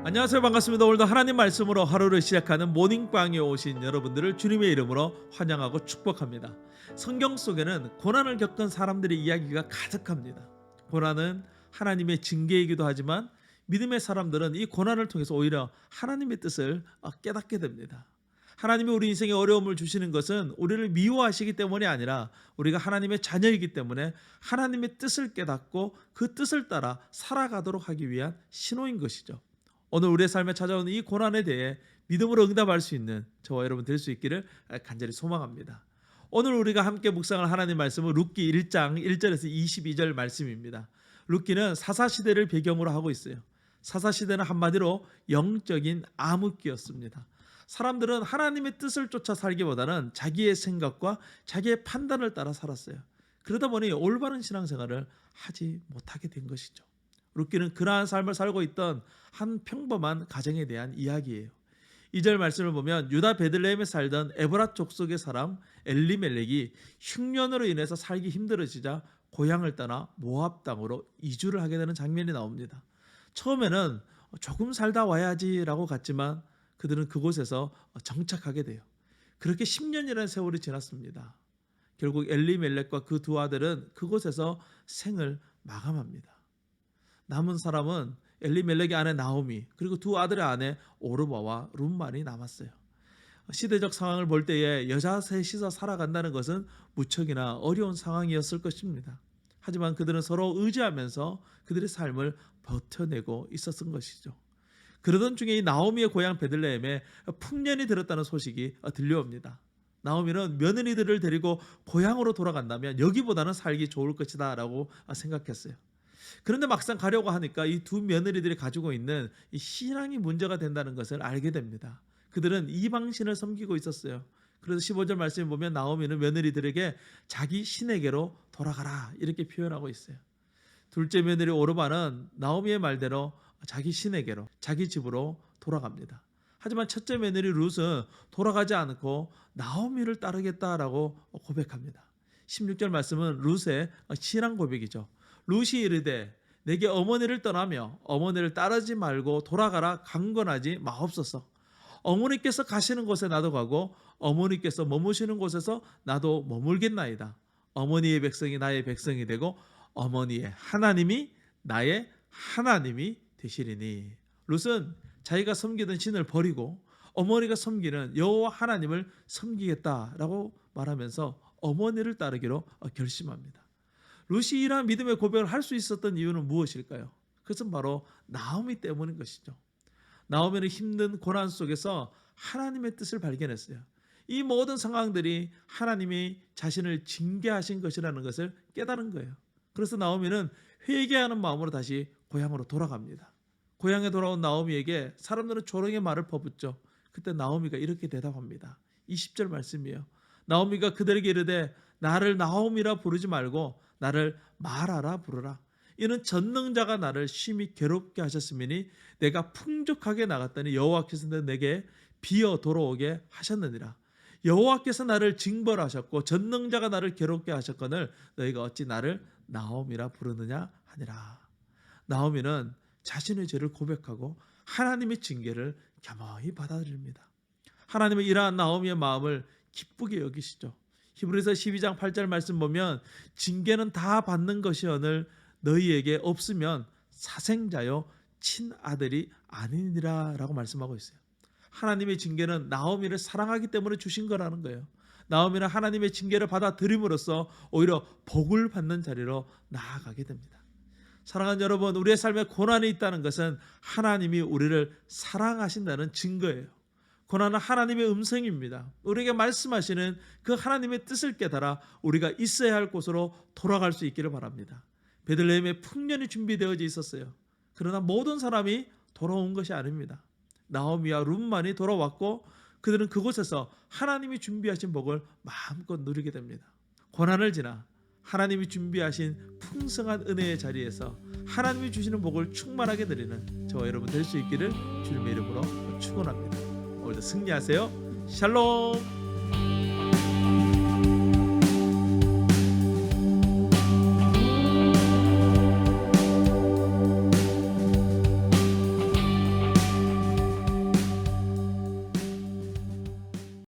안녕하세요. 반갑습니다. 오늘도 하나님 말씀으로 하루를 시작하는 모닝방에 오신 여러분들을 주님의 이름으로 환영하고 축복합니다. 성경 속에는 고난을 겪은 사람들의 이야기가 가득합니다. 고난은 하나님의 징계이기도 하지만 믿음의 사람들은 이 고난을 통해서 오히려 하나님의 뜻을 깨닫게 됩니다. 하나님이 우리 인생에 어려움을 주시는 것은 우리를 미워하시기 때문이 아니라 우리가 하나님의 자녀이기 때문에 하나님의 뜻을 깨닫고 그 뜻을 따라 살아가도록 하기 위한 신호인 것이죠. 오늘 우리의 삶에 찾아오는 이 고난에 대해 믿음으로 응답할 수 있는 저와 여러분 될 수 있기를 간절히 소망합니다. 오늘 우리가 함께 묵상할 하나님 말씀은 룻기 1장 1절에서 22절 말씀입니다. 룻기는 사사시대를 배경으로 하고 있어요. 사사시대는 한마디로 영적인 암흑기였습니다. 사람들은 하나님의 뜻을 쫓아 살기보다는 자기의 생각과 자기의 판단을 따라 살았어요. 그러다 보니 올바른 신앙생활을 하지 못하게 된 것이죠. 룻기는 그러한 삶을 살고 있던 한 평범한 가정에 대한 이야기예요. 2절 말씀을 보면 유다 베들레헴에 살던 에브라 족속의 사람 엘리멜렉이 흉년으로 인해서 살기 힘들어지자 고향을 떠나 모압 땅으로 이주를 하게 되는 장면이 나옵니다. 처음에는 조금 살다 와야지라고 갔지만 그들은 그곳에서 정착하게 돼요. 그렇게 10년이라는 세월이 지났습니다. 결국 엘리멜렉과 그 두 아들은 그곳에서 생을 마감합니다. 남은 사람은 엘리멜렉의 아내 나오미 그리고 두 아들의 아내 오르바와 룻만이 남았어요. 시대적 상황을 볼 때에 여자 셋이서 살아간다는 것은 무척이나 어려운 상황이었을 것입니다. 하지만 그들은 서로 의지하면서 그들의 삶을 버텨내고 있었던 것이죠. 그러던 중에 이 나오미의 고향 베들레헴에 풍년이 들었다는 소식이 들려옵니다. 나오미는 며느리들을 데리고 고향으로 돌아간다면 여기보다는 살기 좋을 것이다 라고 생각했어요. 그런데 막상 가려고 하니까 이 두 며느리들이 가지고 있는 이 신앙이 문제가 된다는 것을 알게 됩니다. 그들은 이방신을 섬기고 있었어요. 그래서 15절 말씀에 보면 나오미는 며느리들에게 자기 신에게로 돌아가라 이렇게 표현하고 있어요. 둘째 며느리 오르바는 나오미의 말대로 자기 신에게로 자기 집으로 돌아갑니다. 하지만 첫째 며느리 룻은 돌아가지 않고 나오미를 따르겠다라고 고백합니다. 16절 말씀은 룻의 신앙 고백이죠. 룻이 이르되 내게 어머니를 떠나며 어머니를 따르지 말고 돌아가라 강권하지 마옵소서. 어머니께서 가시는 곳에 나도 가고 어머니께서 머무시는 곳에서 나도 머물겠나이다. 어머니의 백성이 나의 백성이 되고 어머니의 하나님이 나의 하나님이 되시리니. 룻은 자기가 섬기던 신을 버리고 어머니가 섬기는 여호와 하나님을 섬기겠다라고 말하면서 어머니를 따르기로 결심합니다. 룻이 이러한 믿음의 고백을 할 수 있었던 이유는 무엇일까요? 그것은 바로 나오미 때문인 것이죠. 나오미는 힘든 고난 속에서 하나님의 뜻을 발견했어요. 이 모든 상황들이 하나님이 자신을 징계하신 것이라는 것을 깨달은 거예요. 그래서 나오미는 회개하는 마음으로 다시 고향으로 돌아갑니다. 고향에 돌아온 나오미에게 사람들은 조롱의 말을 퍼붓죠. 그때 나오미가 이렇게 대답합니다. 20절 말씀이에요. 나오미가 그들에게 이르되 나를 나오미라 부르지 말고 나를 마라라 부르라. 이는 전능자가 나를 심히 괴롭게 하셨으니 내가 풍족하게 나갔더니 여호와께서 내게 비어 돌아오게 하셨느니라. 여호와께서 나를 징벌하셨고 전능자가 나를 괴롭게 하셨거늘 너희가 어찌 나를 나오미라 부르느냐 하니라. 나오미는 자신의 죄를 고백하고 하나님의 징계를 겸허히 받아들입니다. 하나님은 이러한 나오미의 마음을 기쁘게 여기시죠. 히브리서 12장 8절 말씀 보면 징계는 다 받는 것이오늘 너희에게 없으면 사생자요 친아들이 아니니라 라고 말씀하고 있어요. 하나님의 징계는 나오미를 사랑하기 때문에 주신 거라는 거예요. 나오미는 하나님의 징계를 받아들임으로써 오히려 복을 받는 자리로 나아가게 됩니다. 사랑하는 여러분, 우리의 삶에 고난이 있다는 것은 하나님이 우리를 사랑하신다는 증거예요. 고난은 하나님의 음성입니다. 우리에게 말씀하시는 그 하나님의 뜻을 깨달아 우리가 있어야 할 곳으로 돌아갈 수 있기를 바랍니다. 베들레헴에 풍년이 준비되어져 있었어요. 그러나 모든 사람이 돌아온 것이 아닙니다. 나오미와 룻만이 돌아왔고 그들은 그곳에서 하나님이 준비하신 복을 마음껏 누리게 됩니다. 고난을 지나 하나님이 준비하신 풍성한 은혜의 자리에서 하나님이 주시는 복을 충만하게 드리는 저와 여러분 될 수 있기를 주님의 이름으로 축원합니다. 오늘도 승리하세요. 샬롬.